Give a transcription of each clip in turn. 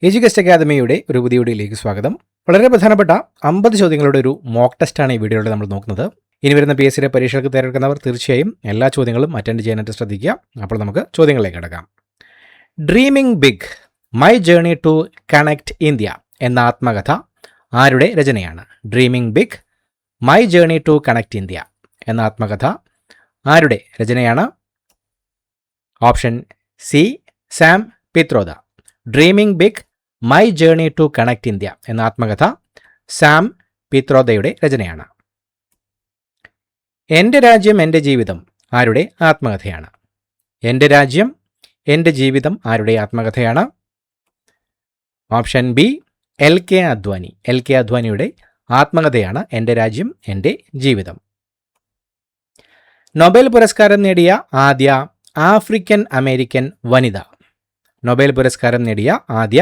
എജ്യൂകസ്റ്റ് അക്കാദമിയുടെ ഒരു പുതിയ വീഡിയോയിലേക്ക് സ്വാഗതം. വളരെ പ്രധാനപ്പെട്ട 50 ചോദ്യങ്ങളുടെ ഒരു മോക്ക് ടെസ്റ്റാണ് ഈ വീഡിയോയിൽ നമ്മൾ നോക്കുന്നത്. ഇനി വരുന്ന PSCയുടെ പരീക്ഷകൾക്ക് തയ്യാറെടുക്കുന്നവർ തീർച്ചയായും എല്ലാ ചോദ്യങ്ങളും അറ്റൻഡ് ചെയ്യാനായിട്ട് ശ്രദ്ധിക്കുക. അപ്പോൾ നമുക്ക് ചോദ്യങ്ങളിലേക്ക് കിടക്കാം. Dreaming big, my journey to connect India എന്ന ആത്മകഥ ആരുടെ രചനയാണ്? Dreaming big, my journey to connect India എന്ന ആത്മകഥ ആരുടെ രചനയാണ്? Option C, Sam Pitroda. Dreaming big, my journey to connect India എന്ന ആത്മകഥ സാം പിത്രോദയുടെ രചനയാണ്. എൻ്റെ രാജ്യം എൻ്റെ ജീവിതം ആരുടെ ആത്മകഥയാണ്? എൻ്റെ രാജ്യം എൻ്റെ ജീവിതം ആരുടെ ആത്മകഥയാണ്? Option B, LK Advani. LK അദ്വാനിയുടെ ആത്മകഥയാണ് എൻ്റെ രാജ്യം എൻ്റെ ജീവിതം. നൊബേൽ പുരസ്കാരം നേടിയ ആദ്യ ആഫ്രിക്കൻ അമേരിക്കൻ വനിത. നൊബേൽ പുരസ്കാരം നേടിയ ആദ്യ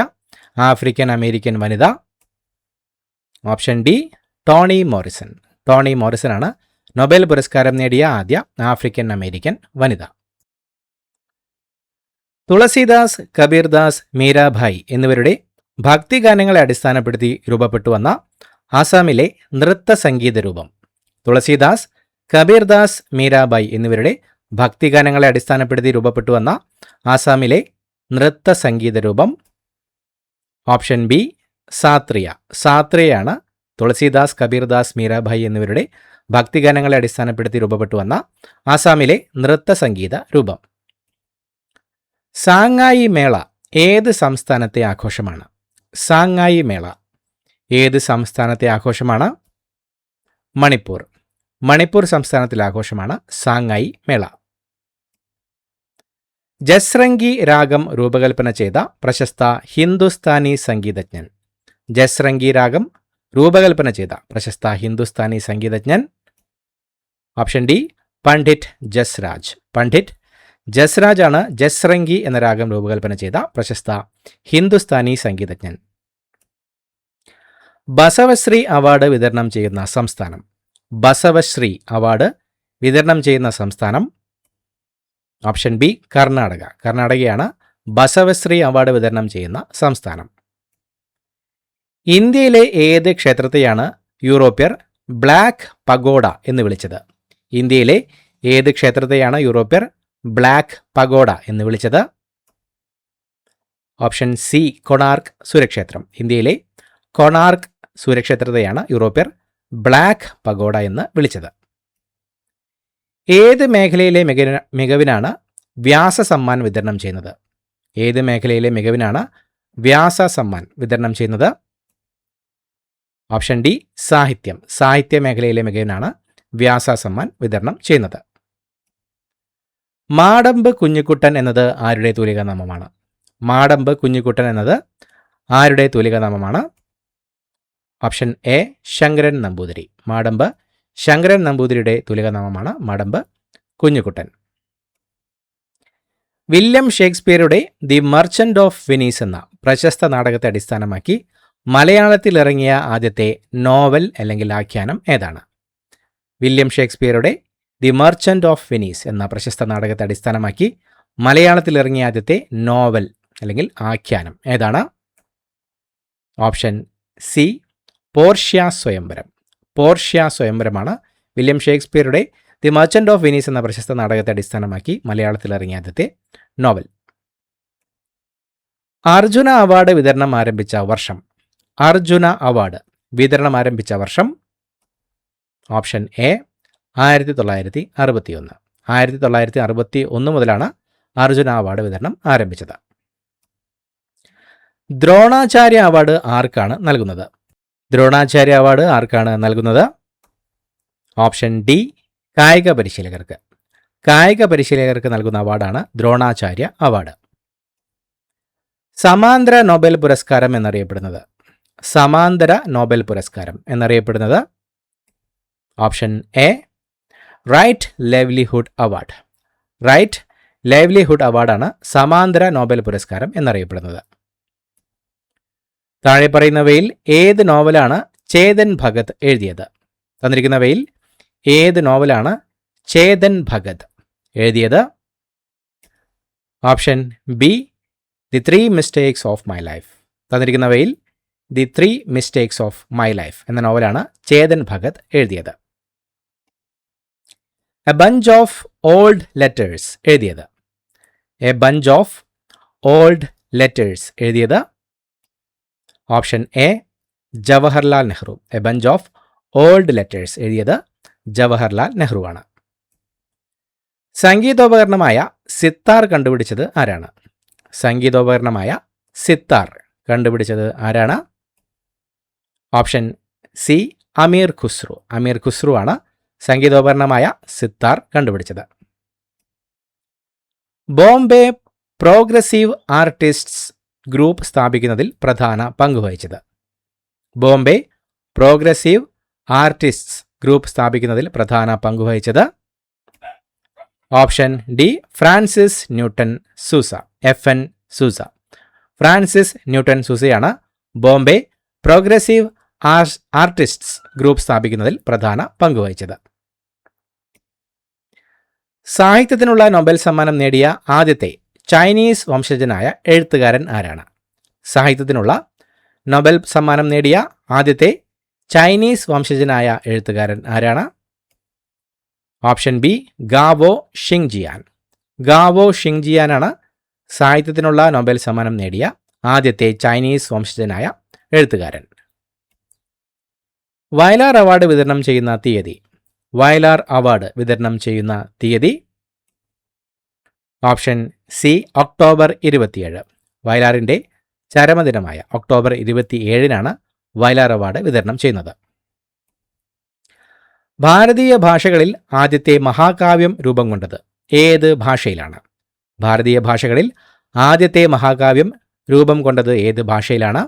ആഫ്രിക്കൻ അമേരിക്കൻ വനിത. Option D, Toni Morrison. Toni Morrison ആണ് നൊബേൽ പുരസ്കാരം നേടിയ ആദ്യ ആഫ്രിക്കൻ അമേരിക്കൻ വനിത. തുളസീദാസ്, കബീർദാസ്, മീരാഭായ് എന്നിവരുടെ ഭക്തിഗാനങ്ങളെ അടിസ്ഥാനപ്പെടുത്തി രൂപപ്പെട്ടു വന്ന ആസാമിലെ നൃത്ത സംഗീത രൂപം. തുളസീദാസ്, കബീർദാസ്, മീരാഭായ് എന്നിവരുടെ ഭക്തിഗാനങ്ങളെ അടിസ്ഥാനപ്പെടുത്തി രൂപപ്പെട്ടു വന്ന ആസാമിലെ നൃത്ത സംഗീത രൂപം. Option B, Sattriya. സാത്രിയയാണ് തുളസീദാസ്, കബീർദാസ്, മീരാഭായ് എന്നിവരുടെ ഭക്തിഗാനങ്ങളെ അടിസ്ഥാനപ്പെടുത്തി രൂപപ്പെട്ടു വന്ന ആസാമിലെ നൃത്ത സംഗീത രൂപം. സാങ്ങായി മേള ഏത് സംസ്ഥാനത്തെ ആഘോഷമാണ്? സാങ്ങായി മേള ഏത് സംസ്ഥാനത്തെ ആഘോഷമാണ്? മണിപ്പൂർ. മണിപ്പൂർ സംസ്ഥാനത്തിലെ ആഘോഷമാണ് സാങ്ങായി മേള. ജസ്രംഗി രാഗം രൂപകൽപ്പന ചെയ്ത പ്രശസ്ത ഹിന്ദുസ്ഥാനി സംഗീതജ്ഞൻ. ജസ്രംഗി രാഗം രൂപകൽപ്പന ചെയ്ത പ്രശസ്ത ഹിന്ദുസ്ഥാനി സംഗീതജ്ഞൻ. Option D, Pandit Jasraj. പണ്ഡിറ്റ് ജസ്രാജ് ആണ് ജസ്രംഗി എന്ന രാഗം രൂപകൽപ്പന ചെയ്ത പ്രശസ്ത ഹിന്ദുസ്ഥാനി സംഗീതജ്ഞൻ. ബസവശ്രീ അവാർഡ് വിതരണം ചെയ്യുന്ന സംസ്ഥാനം. ബസവശ്രീ അവാർഡ് വിതരണം ചെയ്യുന്ന സംസ്ഥാനം. Option B, Karnataka. കർണാടകയാണ് ബസവശ്രീ അവാർഡ് വിതരണം ചെയ്യുന്ന സംസ്ഥാനം. ഇന്ത്യയിലെ ഏത് ക്ഷേത്രത്തെയാണ് യൂറോപ്യർ ബ്ലാക്ക് പഗോഡ എന്ന് വിളിച്ചത്? ഇന്ത്യയിലെ ഏത് ക്ഷേത്രത്തെയാണ് യൂറോപ്യർ ബ്ലാക്ക് പഗോഡ എന്ന് വിളിച്ചത്? ഓപ്ഷൻ സി, കൊണാർക്ക് സൂര്യക്ഷേത്രം. ഇന്ത്യയിലെ കൊണാർക്ക് സൂര്യക്ഷേത്രത്തെയാണ് യൂറോപ്യർ ബ്ലാക്ക് പഗോഡ എന്ന് വിളിച്ചത്. ഏത് മേഖലയിലെ മികവിനാണ് വ്യാസ സമ്മാൻ വിതരണം ചെയ്യുന്നത്? ഏത് മേഖലയിലെ മികവിനാണ് വ്യാസ സമ്മാൻ വിതരണം ചെയ്യുന്നത്? ഓപ്ഷൻ ഡി, സാഹിത്യം. സാഹിത്യ മേഖലയിലെ മികവിനാണ് വ്യാസ സമ്മാൻ വിതരണം ചെയ്യുന്നത്. മാടമ്പ് കുഞ്ഞിക്കുട്ടൻ എന്നത് ആരുടെ തൂലികാനാമമാണ്? മാടമ്പ് കുഞ്ഞിക്കുട്ടൻ എന്നത് ആരുടെ തൂലികാനാമമാണ്? Option A, Sankaran Namboothiri. മാടമ്പ് ശങ്കരൻ നമ്പൂതിരിയുടെ തൂലികാനാമമാണ് മാടമ്പ് കുഞ്ഞിക്കുട്ടൻ. വില്യം ഷേക്സ്പിയറുടെ ദി മർച്ചന്റ് ഓഫ് വെനീസ് എന്ന പ്രശസ്ത നാടകത്തെ അടിസ്ഥാനമാക്കി മലയാളത്തിൽ ഇറങ്ങിയ ആദ്യത്തെ നോവൽ അല്ലെങ്കിൽ ആഖ്യാനം ഏതാണ്? വില്യം ഷേക്സ്പിയറുടെ ദി മർച്ചന്റ് ഓഫ് വെനീസ് എന്ന പ്രശസ്ത നാടകത്തെ അടിസ്ഥാനമാക്കി മലയാളത്തിൽ ഇറങ്ങിയ ആദ്യത്തെ നോവൽ അല്ലെങ്കിൽ ആഖ്യാനം ഏതാണ്? Option C, Portia Swayamvaram. Portia സ്വയംവരമാണ് വില്യം ഷേക്സ്പിയറുടെ ദി മർച്ചന്റ് ഓഫ് വെനീസ് എന്ന പ്രശസ്ത നാടകത്തെ അടിസ്ഥാനമാക്കി മലയാളത്തിൽ ഇറങ്ങിയ ആദ്യത്തെ നോവൽ. അർജുന അവാർഡ് വിതരണം ആരംഭിച്ച വർഷം. അർജുന അവാർഡ് വിതരണം ആരംഭിച്ച വർഷം. Option A, 1961. 1961 മുതലാണ് അർജുന അവാർഡ് വിതരണം ആരംഭിച്ചത്. ദ്രോണാചാര്യ അവാർഡ് ആർക്കാണ് നൽകുന്നത്? ദ്രോണാചാര്യ അവാർഡ് ആർക്കാണ് നൽകുന്നത്? ഓപ്ഷൻ ഡി, കായിക പരിശീലകർക്ക്. കായിക പരിശീലകർക്ക് നൽകുന്ന അവാർഡാണ് ദ്രോണാചാര്യ അവാർഡ്. സമാന്തര നൊബേൽ പുരസ്കാരം എന്നറിയപ്പെടുന്നത്. സമാന്തര നൊബേൽ പുരസ്കാരം എന്നറിയപ്പെടുന്നത്. Option A, right livelihood award. Right livelihood അവാർഡാണ് സമാന്തര നൊബേൽ പുരസ്കാരം എന്നറിയപ്പെടുന്നത്. താഴെ പറയുന്നവയിൽ ഏത് നോവലാണ് ചേതൻ ഭഗത് എഴുതിയത്? തന്നിരിക്കുന്നവയിൽ ഏത് നോവലാണ് ചേതൻ ഭഗത് എഴുതിയത്? Option B, the 3 mistakes of my life. തന്നിരിക്കുന്നവയിൽ the 3 mistakes of my life എന്ന നോവലാണ് ചേതൻ ഭഗത് എഴുതിയത്. A bunch of old letters എഴുതിയത്. A bunch of old letters എഴുതിയത് option A Jawaharlal Nehru. A bunch of old letters എഴുതിയത് ജവഹർലാൽ നെഹ്റു ആണ്. സംഗീതോപകരണമായ സിത്താർ കണ്ടുപിടിച്ചത് ആരാണ്? സംഗീതോപകരണമായ സിത്താർ കണ്ടുപിടിച്ചത് ആരാണ്? Option C Amir Khusro. അമീർ ഖുസ്രു ആണ് സംഗീതോപകരണമായ സിത്താർ കണ്ടുപിടിച്ചത്. ബോംബെ പ്രോഗ്രസീവ് ആർട്ടിസ്റ്റ്സ് ഗ്രൂപ്പ് സ്ഥാപിക്കുന്നതിൽ പ്രധാന പങ്കുവഹിച്ചത്. ബോംബെ പ്രോഗ്രസീവ് ആർട്ടിസ്റ്റ്സ് ഗ്രൂപ്പ് സ്ഥാപിക്കുന്നതിൽ പ്രധാന പങ്കുവഹിച്ചത് option D Francis Newton Souza. FN Souza. Francis Newton സൂസയാണ് ബോംബെ പ്രോഗ്രസീവ് ആർട്ടിസ്റ്റ്സ് ഗ്രൂപ്പ് സ്ഥാപിക്കുന്നതിൽ പ്രധാന പങ്കുവഹിച്ചത്. സാഹിത്യത്തിനുള്ള നൊബേൽ സമ്മാനം നേടിയ ആദ്യത്തെ ചൈനീസ് വംശജനായ എഴുത്തുകാരൻ ആരാണ്? സാഹിത്യത്തിനുള്ള നൊബേൽ സമ്മാനം നേടിയ ആദ്യത്തെ ചൈനീസ് വംശജനായ എഴുത്തുകാരൻ ആരാണ്? Option B ഗാവോ ഷിങ്ജിയാൻ. ഗാവോ ഷിങ്ജിയാനാണ് സാഹിത്യത്തിനുള്ള നൊബേൽ സമ്മാനം നേടിയ ആദ്യത്തെ ചൈനീസ് വംശജനായ എഴുത്തുകാരൻ. വയലാർ അവാർഡ് വിതരണം ചെയ്യുന്ന തീയതി. വയലാർ അവാർഡ് വിതരണം ചെയ്യുന്ന തീയതി ഓപ്ഷൻ സി ഒക്ടോബർ 27. വയലാറിൻ്റെ ചരമദിനമായ ഒക്ടോബർ 27-നാണ് വയലാർ അവാർഡ് വിതരണം ചെയ്യുന്നത്. ഭാരതീയ ഭാഷകളിൽ ആദ്യത്തെ മഹാകാവ്യം രൂപം കൊണ്ടത് ഏത് ഭാഷയിലാണ്? ഭാരതീയ ഭാഷകളിൽ ആദ്യത്തെ മഹാകാവ്യം രൂപം കൊണ്ടത് ഏത് ഭാഷയിലാണ്?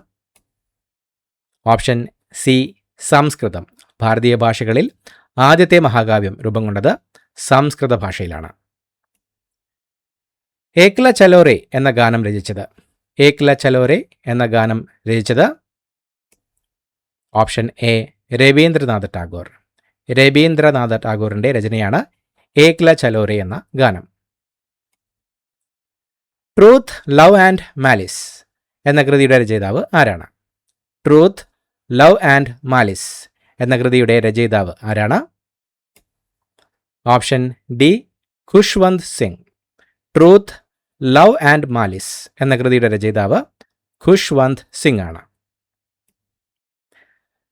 ഓപ്ഷൻ സി സംസ്കൃതം. ഭാരതീയ ഭാഷകളിൽ ആദ്യത്തെ മഹാകാവ്യം രൂപം കൊണ്ടത് സംസ്കൃത ഭാഷയിലാണ്. ഏക്ല ചലോരെ എന്ന ഗാനം രചിച്ചത്. ഏക്ല ചലോരെ എന്ന ഗാനം രചിച്ചത് ഓപ്ഷൻ എ രവീന്ദ്രനാഥ ടാഗോർ. രവീന്ദ്രനാഥ ടാഗോറിൻ്റെ രചനയാണ് ഏക്ല ചലോരെ എന്ന ഗാനം. ട്രൂത്ത്, ലവ് ആൻഡ് മാലിസ് എന്ന കൃതിയുടെ രചയിതാവ് ആരാണ്? ട്രൂത്ത്, ലവ് ആൻഡ് മാലിസ് എന്ന കൃതിയുടെ രചയിതാവ് ആരാണ്? Option D Khushwant Singh. Truth, love and malice എന്ന കൃതിയുടെ രചയിതാവ് ഖുഷ്വന്ത് സിംഗ് ആണ്.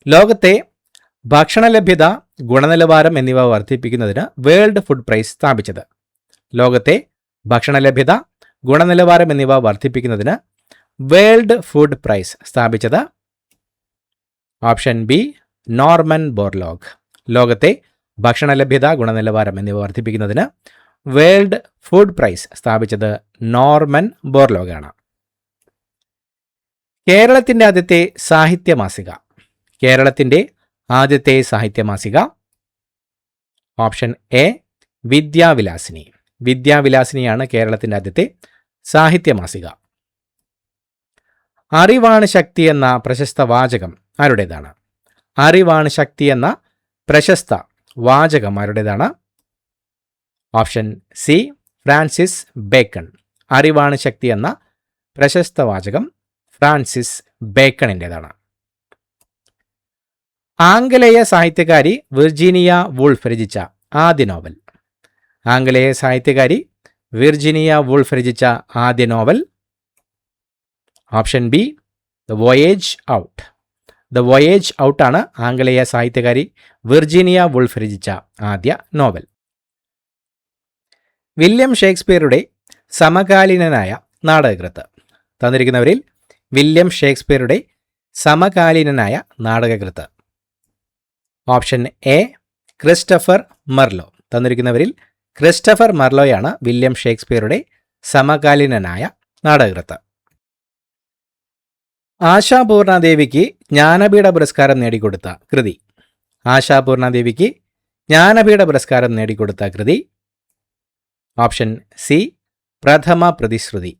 ലോകത്തെ ഭക്ഷണലഭ്യത, ഗുണനിലവാരം എന്നിവ വർദ്ധിപ്പിക്കുന്നതിന് വേൾഡ് ഫുഡ് പ്രൈസ് സ്ഥാപിച്ചത്. ലോകത്തെ ഭക്ഷണലഭ്യത, ഗുണനിലവാരം എന്നിവ വർദ്ധിപ്പിക്കുന്നതിന് വേൾഡ് ഫുഡ് പ്രൈസ് സ്ഥാപിച്ചത് ഓപ്ഷൻ ബി നോർമൻ ബോർലോഗ്. ലോകത്തെ ഭക്ഷണലഭ്യത, ഗുണനിലവാരം എന്നിവ വർദ്ധിപ്പിക്കുന്നതിന് വേൾഡ് ഫുഡ് പ്രൈസ് സ്ഥാപിച്ചത് നോർമൻ ബോർലോഗ് ആണ്. കേരളത്തിൻ്റെ ആദ്യത്തെ സാഹിത്യ മാസിക. കേരളത്തിൻ്റെ ആദ്യത്തെ സാഹിത്യ മാസിക ഓപ്ഷൻ എ വിദ്യാവിലാസിനി. വിദ്യാവിലാസിനിയാണ് കേരളത്തിൻ്റെ ആദ്യത്തെ സാഹിത്യ മാസിക. അറിവാണ് ശക്തി എന്ന പ്രശസ്ത വാചകം ആരുടേതാണ്? അറിവാണ് ശക്തി എന്ന പ്രശസ്ത വാചകം ആരുടേതാണ്? Option C Francis bacon. അറിവാണ് ശക്തി എന്ന പ്രശസ്ത വാചകം ഫ്രാൻസിസ് ബേക്കണിൻ്റെതാണ്. ആംഗലേയ സാഹിത്യകാരി വിർജീനിയ വൂൾഫ് രചിച്ച ആദ്യ നോവൽ. ആംഗലേയ സാഹിത്യകാരി വിർജീനിയ വൂൾഫ് രചിച്ച ആദ്യ novel option B the voyage out. The voyage ഔട്ടാണ് ആംഗലേയ സാഹിത്യകാരി വിർജീനിയ വൂൾഫ് രചിച്ച ആദ്യ നോവൽ. വില്യം ഷേക്സ്പിയറുടെ സമകാലീനനായ നാടകകൃത്ത്. തന്നിരിക്കുന്നവരിൽ വില്യം ഷേക്സ്പിയറുടെ സമകാലീനനായ നാടകകൃത്ത് ഓപ്ഷൻ എ ക്രിസ്റ്റഫർ മർലോ. തന്നിരിക്കുന്നവരിൽ ക്രിസ്റ്റഫർ മർലോയാണ് വില്യം ഷേക്സ്പിയറുടെ സമകാലീനനായ നാടകകൃത്ത്. ആശാപൂർണാദേവിക്ക് ജ്ഞാനപീഠ പുരസ്കാരം നേടിക്കൊടുത്ത കൃതി. ആശാപൂർണാദേവിക്ക് ജ്ഞാനപീഠ പുരസ്കാരം നേടിക്കൊടുത്ത കൃതി ഓപ്ഷൻ സി പ്രഥമ പ്രതിശ്രുതി.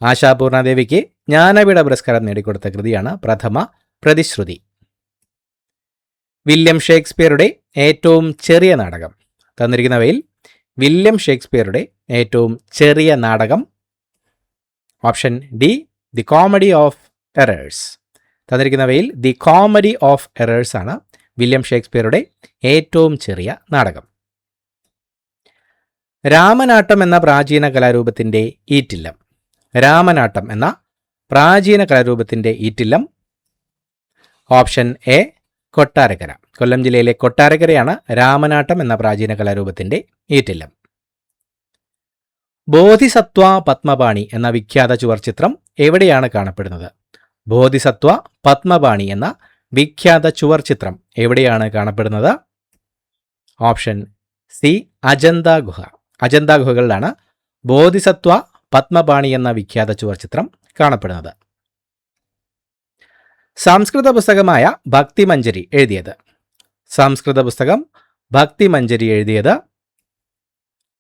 ആശാപൂർണാദേവിക്ക് ജ്ഞാനപീഠ പുരസ്കാരം നേടിക്കൊടുത്ത കൃതിയാണ് പ്രഥമ പ്രതിശ്രുതി. വില്യം ഷേക്സ്പിയറുടെ ഏറ്റവും ചെറിയ നാടകം. തന്നിരിക്കുന്നവയിൽ വില്യം ഷേക്സ്പിയറുടെ ഏറ്റവും ചെറിയ നാടകം option D the comedy of errors. തന്നിരിക്കുന്നവയിൽ ദി കോമഡി ഓഫ് എറേഴ്സ് ആണ് വില്യം ഷേക്സ്പിയറുടെ ഏറ്റവും ചെറിയ നാടകം. രാമനാട്ടം എന്ന പ്രാചീന കലാരൂപത്തിൻ്റെ ഈറ്റില്ലം. രാമനാട്ടം എന്ന പ്രാചീന കലാരൂപത്തിൻ്റെ ഈറ്റില്ലം. Option A Kottarakkara. കൊല്ലം ജില്ലയിലെ കൊട്ടാരക്കരയാണ് രാമനാട്ടം എന്ന പ്രാചീന കലാരൂപത്തിൻ്റെ ഈറ്റില്ലം. ബോധിസത്വ പത്മപാണി എന്ന വിഖ്യാത ചുവർച്ചിത്രം എവിടെയാണ് കാണപ്പെടുന്നത്? ബോധിസത്വ പത്മപാണി എന്ന വിഖ്യാത ചുവർച്ചിത്രം എവിടെയാണ് കാണപ്പെടുന്നത്? ഓപ്ഷൻ സി അജന്ത ഗുഹ. അജന്ത ഗുഹകളിലാണ് ബോധിസത്വ പത്മപാണി എന്ന വിഖ്യാത ചുവർച്ചിത്രം കാണപ്പെടുന്നത്. സംസ്കൃത പുസ്തകമായ ഭക്തിമഞ്ജരി എഴുതിയത്? സംസ്കൃത പുസ്തകം ഭക്തിമഞ്ജരി എഴുതിയത്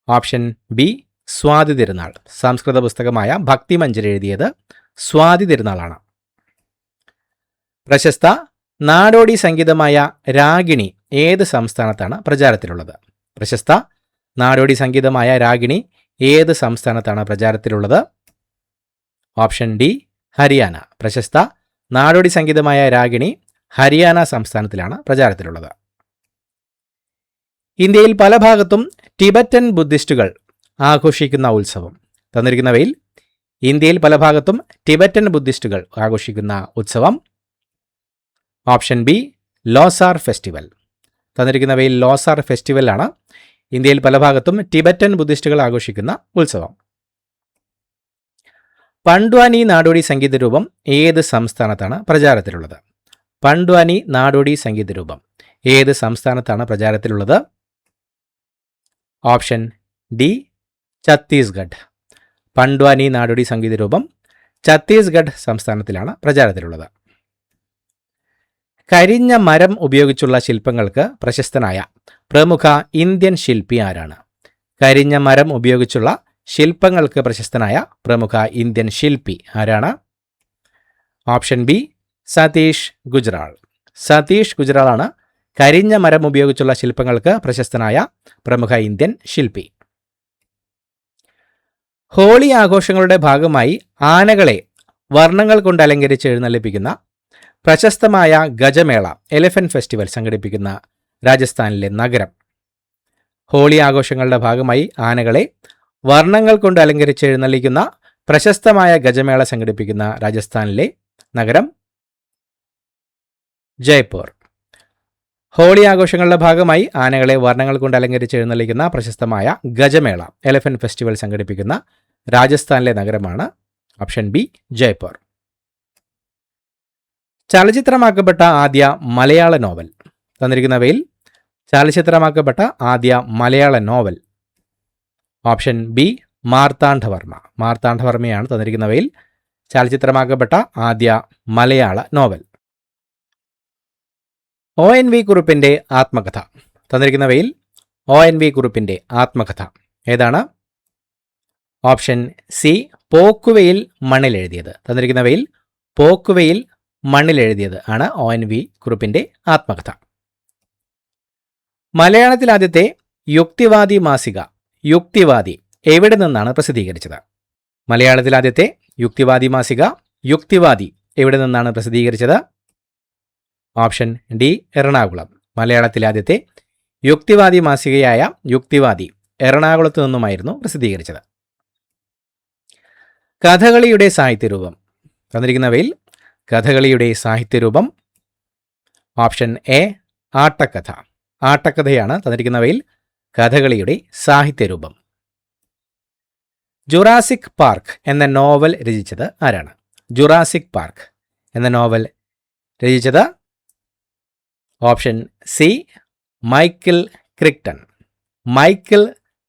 ഓപ്ഷൻ ബി സ്വാതി തിരുനാൾ. സംസ്കൃത പുസ്തകമായ ഭക്തിമഞ്ജരി എഴുതിയത് സ്വാതി തിരുനാളാണ്. പ്രശസ്ത നാടോടി സംഗീതമായ രാഗിണി ഏത് സംസ്ഥാനത്താണ് പ്രചാരത്തിലുള്ളത്? പ്രശസ്ത നാടോടി സംഗീതമായ രാഗിണി ഏത് സംസ്ഥാനത്താണ് പ്രചാരത്തിലുള്ളത്? Option D Haryana. പ്രശസ്ത നാടോടി സംഗീതമായ രാഗിണി ഹരിയാന സംസ്ഥാനത്തിലാണ് പ്രചാരത്തിലുള്ളത്. ഇന്ത്യയിൽ പല ഭാഗത്തും ടിബറ്റൻ ബുദ്ധിസ്റ്റുകൾ ആഘോഷിക്കുന്ന ഉത്സവം. തന്നിരിക്കുന്നവയിൽ ഇന്ത്യയിൽ പല ഭാഗത്തും ടിബറ്റൻ ബുദ്ധിസ്റ്റുകൾ ആഘോഷിക്കുന്ന ഉത്സവം. Option B Losar festival. തന്നിരിക്കുന്നവയിൽ ലോസാർ ഫെസ്റ്റിവലാണ് ഇന്ത്യയിൽ പല ഭാഗത്തും ടിബറ്റൻ ബുദ്ധിസ്റ്റുകൾ ആഘോഷിക്കുന്ന ഉത്സവം. പണ്ഡ്വാനി നാടോടി സംഗീത രൂപം ഏത് സംസ്ഥാനത്താണ് പ്രചാരത്തിലുള്ളത്? പണ്ഡ്വാനി നാടോടി സംഗീത രൂപം ഏത് സംസ്ഥാനത്താണ് പ്രചാരത്തിലുള്ളത്? Option D Chhattisgarh. പണ്ഡ്വാനി നാടോടി സംഗീത രൂപം ഛത്തീസ്ഗഡ് സംസ്ഥാനത്തിലാണ് പ്രചാരത്തിലുള്ളത്. കരിഞ്ഞ മരം ഉപയോഗിച്ചുള്ള ശില്പങ്ങൾക്ക് പ്രശസ്തനായ പ്രമുഖ ഇന്ത്യൻ ശില്പി ആരാണ്? കരിഞ്ഞ മരം ഉപയോഗിച്ചുള്ള ശില്പങ്ങൾക്ക് പ്രശസ്തനായ പ്രമുഖ ഇന്ത്യൻ ശില്പി ആരാണ്? Option B Satish Gujral. സതീഷ് ഗുജ്റാളാണ് കരിഞ്ഞ മരം ഉപയോഗിച്ചുള്ള ശില്പങ്ങൾക്ക് പ്രശസ്തനായ പ്രമുഖ ഇന്ത്യൻ ശില്പി. ഹോളി ആഘോഷങ്ങളുടെ ഭാഗമായി ആനകളെ വർണ്ണങ്ങൾ കൊണ്ട് അലങ്കരിച്ച് എഴുന്നള്ളിപ്പിക്കുന്ന പ്രശസ്തമായ ഗജമേള എലിഫന്റ് ഫെസ്റ്റിവൽ സംഘടിപ്പിക്കുന്ന രാജസ്ഥാനിലെ നഗരം. ഹോളി ആഘോഷങ്ങളുടെ ഭാഗമായി ആനകളെ വർണ്ണങ്ങൾ കൊണ്ട് അലങ്കരിച്ച് എഴുന്നള്ളിക്കുന്ന പ്രശസ്തമായ ഗജമേള സംഘടിപ്പിക്കുന്ന രാജസ്ഥാനിലെ നഗരം ജയ്പൂർ. ഹോളി ആഘോഷങ്ങളുടെ ഭാഗമായി ആനകളെ വർണ്ണങ്ങൾ കൊണ്ട് അലങ്കരിച്ച് എഴുന്നള്ളിക്കുന്ന പ്രശസ്തമായ ഗജമേള എലിഫന്റ് ഫെസ്റ്റിവൽ സംഘടിപ്പിക്കുന്ന രാജസ്ഥാനിലെ നഗരമാണ് ഓപ്ഷൻ ബി ജയ്പൂർ. ചലച്ചിത്രമാക്കപ്പെട്ട ആദ്യ മലയാള നോവൽ. തന്നിരിക്കുന്നവയിൽ ചലച്ചിത്രമാക്കപ്പെട്ട ആദ്യ മലയാള നോവൽ. Option B Marthandavarma. മാർത്താണ്ഡവർമ്മയാണ് തന്നിരിക്കുന്നവയിൽ ചലച്ചിത്രമാക്കപ്പെട്ട ആദ്യ മലയാള നോവൽ. ONV കുറുപ്പിൻ്റെ ആത്മകഥ. തന്നിരിക്കുന്നവയിൽ ONV കുറുപ്പിൻ്റെ ആത്മകഥ ഏതാണ്? Option C Pokkuveyil Mannilezhuthiyathu. തന്നിരിക്കുന്നവയിൽ പോക്കുവെയിൽ മണ്ണിലെഴുതിയത് ആണ് ONV കുറുപ്പിൻ്റെ ആത്മകഥ. മലയാളത്തിൽ ആദ്യത്തെ യുക്തിവാദി മാസിക യുക്തിവാദി എവിടെ നിന്നാണ് പ്രസിദ്ധീകരിച്ചത്? മലയാളത്തിൽ ആദ്യത്തെ യുക്തിവാദി മാസിക യുക്തിവാദി എവിടെ നിന്നാണ് പ്രസിദ്ധീകരിച്ചത്? Option D Ernakulam. മലയാളത്തിലെ ആദ്യത്തെ യുക്തിവാദി മാസികയായ യുക്തിവാദി എറണാകുളത്ത് നിന്നുമായിരുന്നു പ്രസിദ്ധീകരിച്ചത്. കഥകളിയുടെ സാഹിത്യരൂപം. തന്നിരിക്കുന്നവയിൽ കഥകളിയുടെ സാഹിത്യരൂപം. ഓപ്ഷൻ എ ആട്ടക്കഥ. ആട്ടക്കഥയാണ് തന്നിരിക്കുന്നവയിൽ കഥകളിയുടെ സാഹിത്യരൂപം. ജുറാസിക് പാർക്ക് എന്ന നോവൽ രചിച്ചത് ആരാണ്? ജുറാസിക് പാർക്ക് എന്ന നോവൽ രചിച്ചത് ഓപ്ഷൻ സി മൈക്കിൾ ക്രിക്ടൺ. മൈക്കിൾ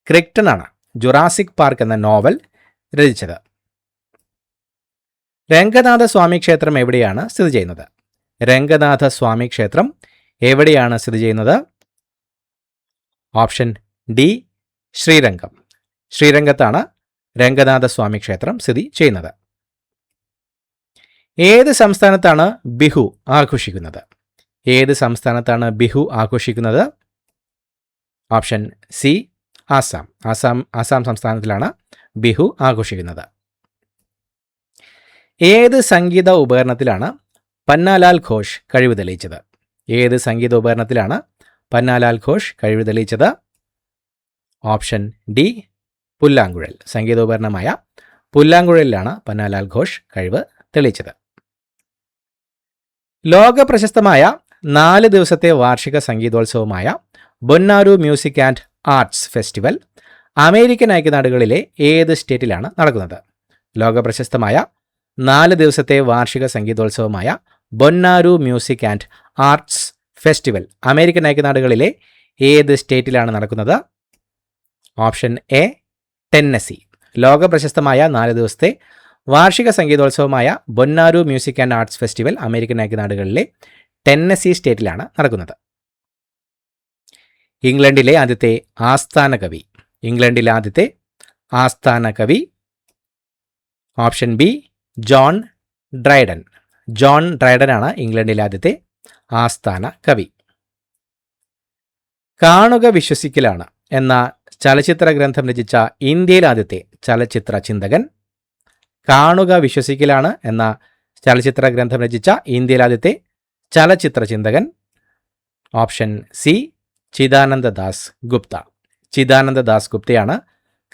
ക്രിക്ടൺ ആണ് ജുറാസിക് പാർക്ക് എന്ന നോവൽ രചിച്ചത്. രംഗനാഥ സ്വാമി ക്ഷേത്രം എവിടെയാണ് സ്ഥിതി ചെയ്യുന്നത്? രംഗനാഥ സ്വാമി ക്ഷേത്രം എവിടെയാണ് സ്ഥിതി ചെയ്യുന്നത്? Option D Srirangam. ശ്രീരംഗത്താണ് രംഗനാഥ സ്വാമി ക്ഷേത്രം സ്ഥിതി ചെയ്യുന്നത്. ഏത് സംസ്ഥാനത്താണ് ബിഹു ആഘോഷിക്കുന്നത്? ഏത് സംസ്ഥാനത്താണ് ബിഹു ആഘോഷിക്കുന്നത്? Option C Assam. ആസാം സംസ്ഥാനത്തിലാണ് ബിഹു ആഘോഷിക്കുന്നത്. ഏത് സംഗീത ഉപകരണത്തിലാണ് പന്നാലാൽ ഘോഷ് കഴിവ് തെളിയിച്ചത്? ഏത് സംഗീത ഉപകരണത്തിലാണ് പന്നാലാൽ ഘോഷ് കഴിവ് തെളിയിച്ചത്? ഓപ്ഷൻ ഡി പുല്ലാങ്കുഴൽ. സംഗീതോപകരണമായ പുല്ലാങ്കുഴലിലാണ് പന്നാലാൽ ഘോഷ് കഴിവ് തെളിയിച്ചത്. ലോക പ്രശസ്തമായ 4 ദിവസത്തെ വാർഷിക സംഗീതോത്സവമായ Bonnaroo music and arts festival American ഐക്യനാടുകളിലെ ഏത് സ്റ്റേറ്റിലാണ് നടക്കുന്നത്? ലോക പ്രശസ്തമായ 4 ദിവസത്തെ വാർഷിക സംഗീതോത്സവമായ Bonnaroo music and arts festival American ഐക്യനാടുകളിലെ ഏത് സ്റ്റേറ്റിലാണ് നടക്കുന്നത്? Option A Tennessee. ലോക പ്രശസ്തമായ 4 ദിവസത്തെ വാർഷിക സംഗീതോത്സവമായ Bonnaroo music and arts festival American ഐക്യനാടുകളിലെ ടെന്നസി സ്റ്റേറ്റിലാണ് നടക്കുന്നത്. ഇംഗ്ലണ്ടിലെ ആദ്യത്തെ ആസ്ഥാന കവി. ഇംഗ്ലണ്ടിലെ ആദ്യത്തെ ആസ്ഥാന കവി. Option B John Dryden. John Dryden ആണ് ഇംഗ്ലണ്ടിലെ ആദ്യത്തെ ആസ്ഥാന കവി. കാണുക വിശ്വസിക്കലാണ് എന്ന ചലച്ചിത്ര ഗ്രന്ഥം രചിച്ച ഇന്ത്യയിലെ ആദ്യത്തെ ചലച്ചിത്ര ചിന്തകൻ. കാണുക വിശ്വസിക്കലാണ് എന്ന ചലച്ചിത്ര ഗ്രന്ഥം രചിച്ച ഇന്ത്യയിലെ ആദ്യത്തെ ചലച്ചിത്ര ചിന്തകൻ. Option C Chidananda Das Gupta. ചിദാനന്ദ ദാസ് ഗുപ്തയാണ്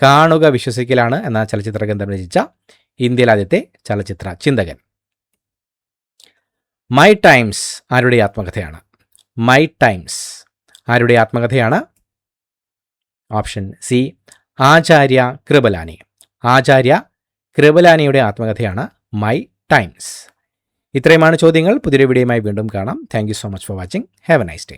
കാണുക വിശ്വസിക്കലാണ് എന്ന ചലച്ചിത്ര ഗ്രന്ഥം രചിച്ച ഇന്ത്യയിലെ ആദ്യത്തെ ചലച്ചിത്ര ചിന്തകൻ. മൈ ടൈംസ് ആരുടെ ആത്മകഥയാണ്? മൈ ടൈംസ് ആരുടെ ആത്മകഥയാണ്? Option C Acharya Kripalani. ആചാര്യ കൃപലാനിയുടെ ആത്മകഥയാണ് മൈ ടൈംസ്. ഇത്രയുമാണ് ചോദ്യങ്ങൾ. പുതിയൊരു വീഡിയോയുമായി വീണ്ടും കാണാം. Thank you so much for watching. Have a nice day.